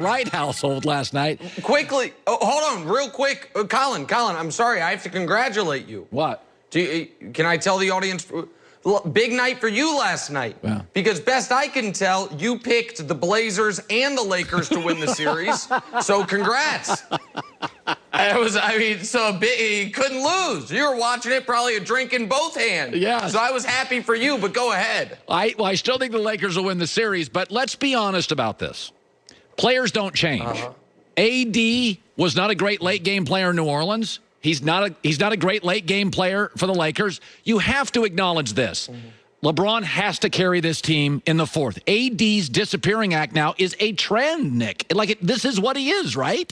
Wright household last night. Quickly, hold on, real quick. Colin, I'm sorry, I have to congratulate you. What? Can I tell the audience? Big night for you last night. Yeah. Because best I can tell, you picked the Blazers and the Lakers to win the series. So congrats. You couldn't lose. You were watching it, probably a drink in both hands. Yeah. So I was happy for you, but go ahead. I still think the Lakers will win the series, but let's be honest about this. Players don't change. AD was not a great late game player in New Orleans. He's not a great late game player for the Lakers. You have to acknowledge this. LeBron has to carry this team in the fourth. AD's disappearing act now is a trend, Nick. This is what he is, right?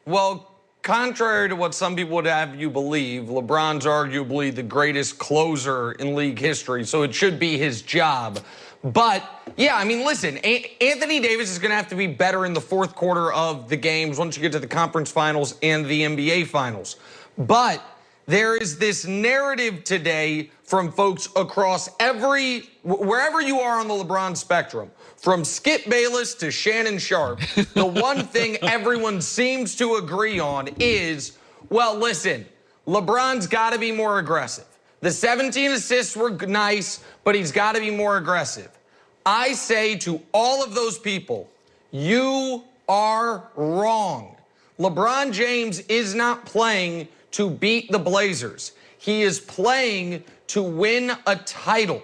Well, contrary to what some people would have you believe, LeBron's arguably the greatest closer in league history, so it should be his job. But, yeah, I mean, listen, Anthony Davis is going to have to be better in the fourth quarter of the games once you get to the conference finals and the NBA finals. But there is this narrative today from folks across wherever you are on the LeBron spectrum, from Skip Bayless to Shannon Sharp, the one thing everyone seems to agree on is, well, listen, LeBron's got to be more aggressive. The 17 assists were nice, but he's got to be more aggressive. I say to all of those people, you are wrong. LeBron James is not playing to beat the Blazers. He is playing to win a title.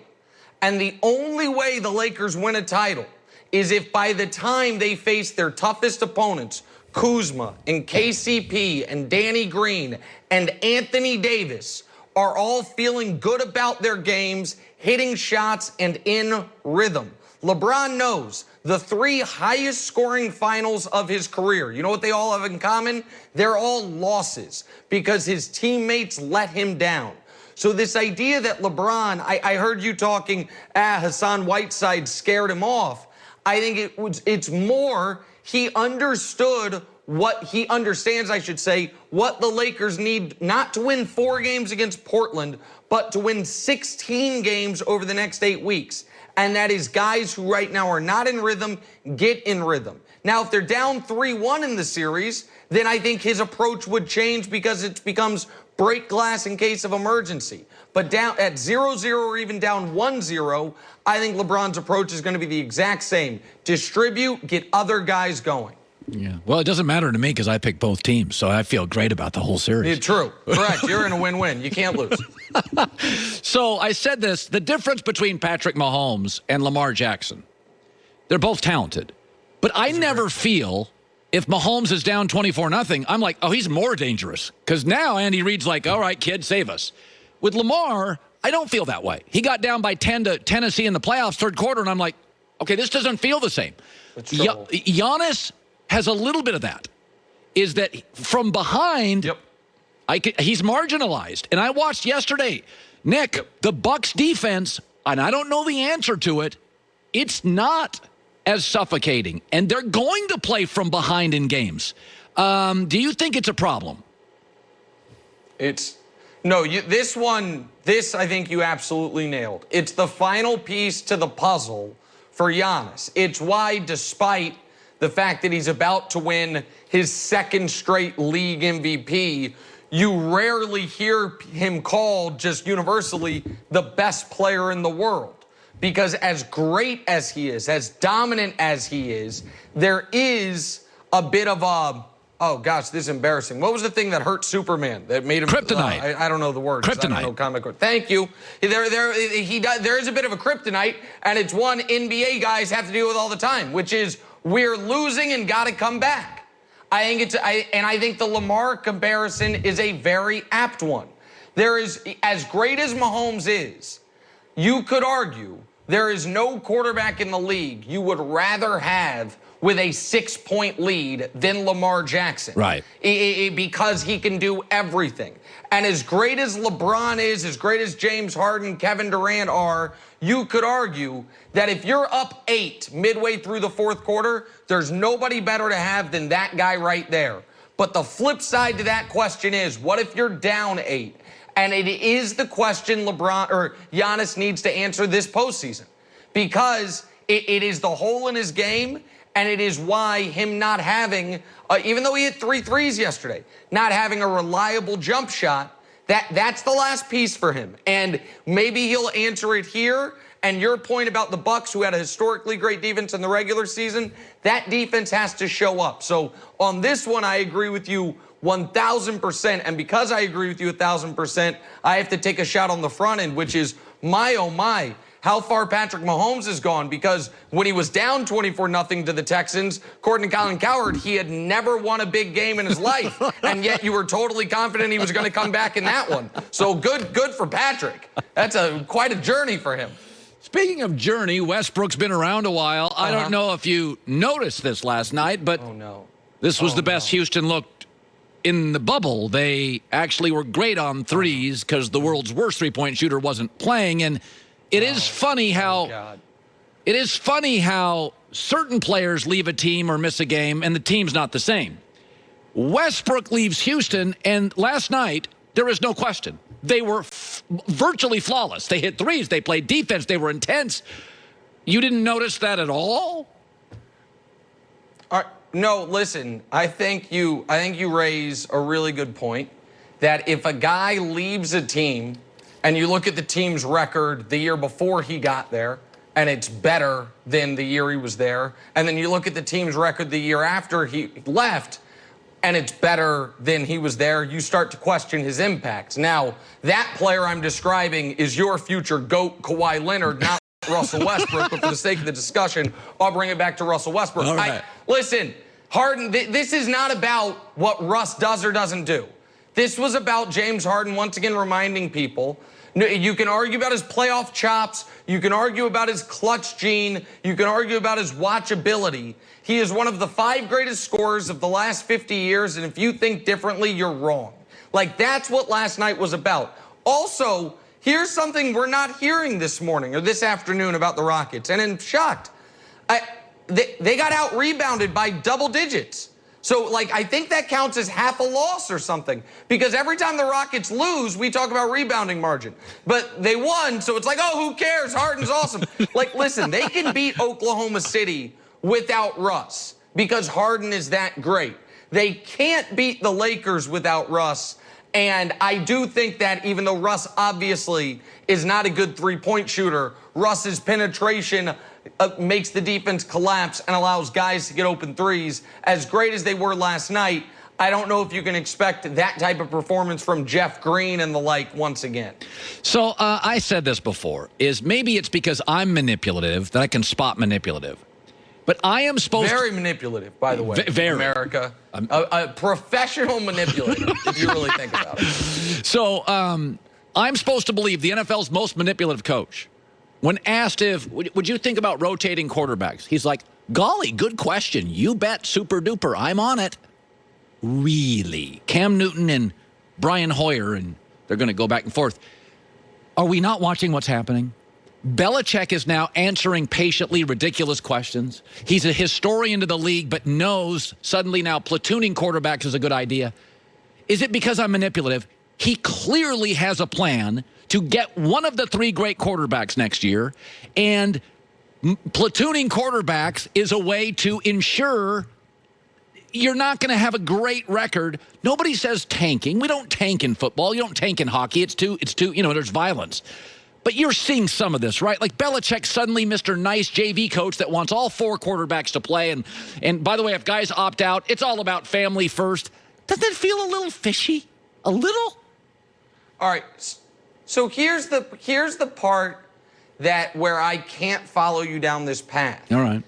And the only way the Lakers win a title is if by the time they face their toughest opponents, Kuzma and KCP and Danny Green and Anthony Davis, are all feeling good about their games, hitting shots, and in rhythm. LeBron knows the three highest scoring finals of his career. You know what they all have in common? They're all losses because his teammates let him down. So this idea that LeBron, I heard you talking, Hassan Whiteside scared him off. I think it's more he understood what he understands, I should say, what the Lakers need not to win 4 games against Portland, but to win 16 games over the next 8 weeks. And that is guys who right now are not in rhythm, get in rhythm. Now, if they're down 3-1 in the series, then I think his approach would change because it becomes break glass in case of emergency. But down at 0-0 or even down 1-0, I think LeBron's approach is going to be the exact same. Distribute, get other guys going. Yeah. Well, it doesn't matter to me because I picked both teams, so I feel great about the whole series. Yeah, true. Correct. You're in a win-win. You can't lose. So I said this, the difference between Patrick Mahomes and Lamar Jackson, they're both talented. But I never feel if Mahomes is down 24-0, I'm like, oh, he's more dangerous. Because now Andy Reid's like, all right, kid, save us. With Lamar, I don't feel that way. He got down by 10 to Tennessee in the playoffs, third quarter, and I'm like, okay, this doesn't feel the same. Giannis has a little bit of that, is that from behind, he's marginalized. And I watched yesterday, Nick, the Bucks defense, and I don't know the answer to it, it's not as suffocating. And they're going to play from behind in games. Do you think it's a problem? This I think you absolutely nailed. It's the final piece to the puzzle for Giannis. It's why, despite the fact that he's about to win his second straight league MVP, you rarely hear him called just universally the best player in the world. Because as great as he is, as dominant as he is, there is a bit of a, oh gosh, this is embarrassing. What was the thing that hurt Superman that made him kryptonite? I don't know the word. Kryptonite. I don't know comic book. Thank you. There is a bit of a kryptonite, and it's one NBA guys have to deal with all the time, which is we're losing and got to come back. I think the Lamar comparison is a very apt one. There is, as great as Mahomes is, you could argue there is no quarterback in the league you would rather have with a 6-point lead than Lamar Jackson. Right. Because he can do everything. And as great as LeBron is, as great as James Harden, Kevin Durant are, you could argue that if you're up 8 midway through the fourth quarter, there's nobody better to have than that guy right there. But the flip side to that question is, what if you're down 8? And it is the question Giannis needs to answer this postseason. Because it is the hole in his game, And it is why him not having, even though he hit 3 threes yesterday, not having a reliable jump shot, that's the last piece for him. And maybe he'll answer it here. And your point about the Bucks, who had a historically great defense in the regular season, that defense has to show up. So on this one, I agree with you 1,000%. And because I agree with you 1,000%, I have to take a shot on the front end, which is, my oh my, how far Patrick Mahomes has gone. Because when he was down 24-0 to the Texans, according to Colin Cowherd, he had never won a big game in his life. And yet you were totally confident he was going to come back in that one. So good for Patrick. That's quite a journey for him. Speaking of journey, Westbrook's been around a while. I don't know if you noticed this last night, but this was the best Houston looked in the bubble. They actually were great on threes because the world's worst three-point shooter wasn't playing. And it is funny how certain players leave a team or miss a game, and the team's not the same. Westbrook leaves Houston, and last night there is no question. They were virtually flawless. They hit threes. They played defense. They were intense. You didn't notice that at all? No, listen. I think you raise a really good point that if a guy leaves a team and you look at the team's record the year before he got there, and it's better than the year he was there, and then you look at the team's record the year after he left, and it's better than he was there, you start to question his impact. Now, that player I'm describing is your future GOAT, Kawhi Leonard, not Russell Westbrook, but for the sake of the discussion, I'll bring it back to Russell Westbrook. All right. Listen, Harden, this is not about what Russ does or doesn't do. This was about James Harden once again reminding people. You can argue about his playoff chops. You can argue about his clutch gene. You can argue about his watchability. He is one of the 5 greatest scorers of the last 50 years, and if you think differently, you're wrong. Like, that's what last night was about. Also, here's something we're not hearing this morning or this afternoon about the Rockets, and I'm shocked. They got out-rebounded by double digits. So, like, I think that counts as half a loss or something. Because every time the Rockets lose, we talk about rebounding margin. But they won, so it's like, oh, who cares? Harden's awesome. Like, listen, they can beat Oklahoma City without Russ because Harden is that great. They can't beat the Lakers without Russ. And I do think that even though Russ obviously is not a good three-point shooter, Russ's penetration makes the defense collapse and allows guys to get open threes. As great as they were last night, I don't know if you can expect that type of performance from Jeff Green and the like once again. So I said this before, is maybe it's because I'm manipulative that I can spot manipulative. But I am supposed to... Very manipulative, by the way, very. America. A professional manipulator, if you really think about it. So I'm supposed to believe the NFL's most manipulative coach. When asked if, would you think about rotating quarterbacks? He's like, golly, good question. You bet, super duper. I'm on it. Really? Cam Newton and Brian Hoyer, and they're going to go back and forth. Are we not watching what's happening? Belichick is now answering patiently ridiculous questions. He's a historian to the league, but knows suddenly now platooning quarterbacks is a good idea. Is it because I'm manipulative? He clearly has a plan to get one of the 3 great quarterbacks next year, and platooning quarterbacks is a way to ensure you're not going to have a great record. Nobody says tanking. We don't tank in football. You don't tank in hockey. It's too, there's violence. But you're seeing some of this, right? Like Belichick suddenly Mr. Nice JV coach that wants all 4 quarterbacks to play. And by the way, if guys opt out, it's all about family first. Doesn't it feel a little fishy? A little? All right. So here's the part where I can't follow you down this path. All right.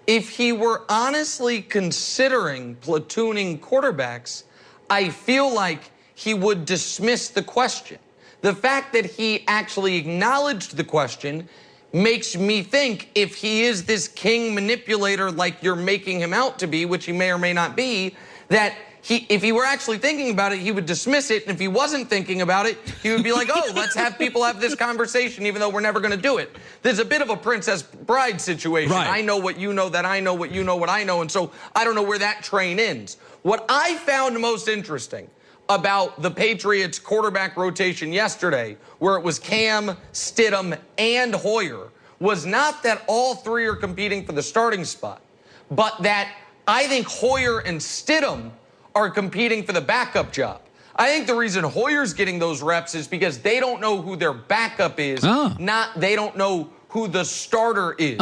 If he were honestly considering platooning quarterbacks, I feel like he would dismiss the question. The fact that he actually acknowledged the question makes me think if he is this king manipulator like you're making him out to be, which he may or may not be, that if he were actually thinking about it, he would dismiss it. And if he wasn't thinking about it, he would be like, oh, let's have people have this conversation, even though we're never going to do it. There's a bit of a Princess Bride situation. Right. I know what you know, that I know what you know, what I know. And so I don't know where that train ends. What I found most interesting about the Patriots quarterback rotation yesterday, where it was Cam, Stidham, and Hoyer, was not that all 3 are competing for the starting spot, but that I think Hoyer and Stidham are competing for the backup job. I think the reason Hoyer's getting those reps is because they don't know who their backup is, not they don't know who the starter is.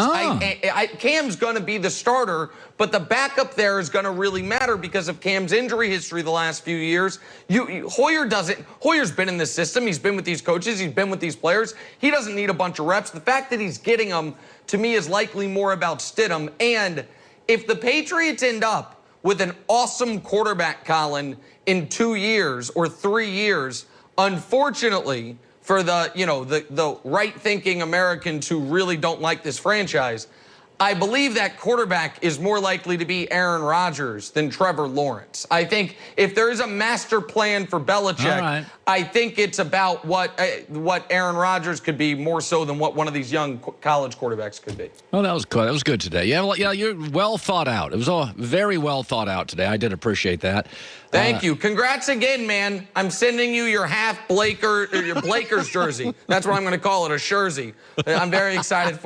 Cam's going to be the starter, but the backup there is going to really matter because of Cam's injury history the last few years. Hoyer's been in this system. He's been with these coaches. He's been with these players. He doesn't need a bunch of reps. The fact that he's getting them, to me, is likely more about Stidham. And if the Patriots end up with an awesome quarterback, Colin, in 2 years or 3 years, unfortunately, for the right-thinking Americans who really don't like this franchise, I believe that quarterback is more likely to be Aaron Rodgers than Trevor Lawrence. I think if there is a master plan for Belichick, I think it's about what Aaron Rodgers could be more so than what one of these young college quarterbacks could be. Well, that was good. That was good today. Yeah, you're well thought out. It was all very well thought out today. I did appreciate that. Thank you. Congrats again, man. I'm sending you your half your Blakers jersey. That's what I'm going to call it, a jersey. I'm very excited for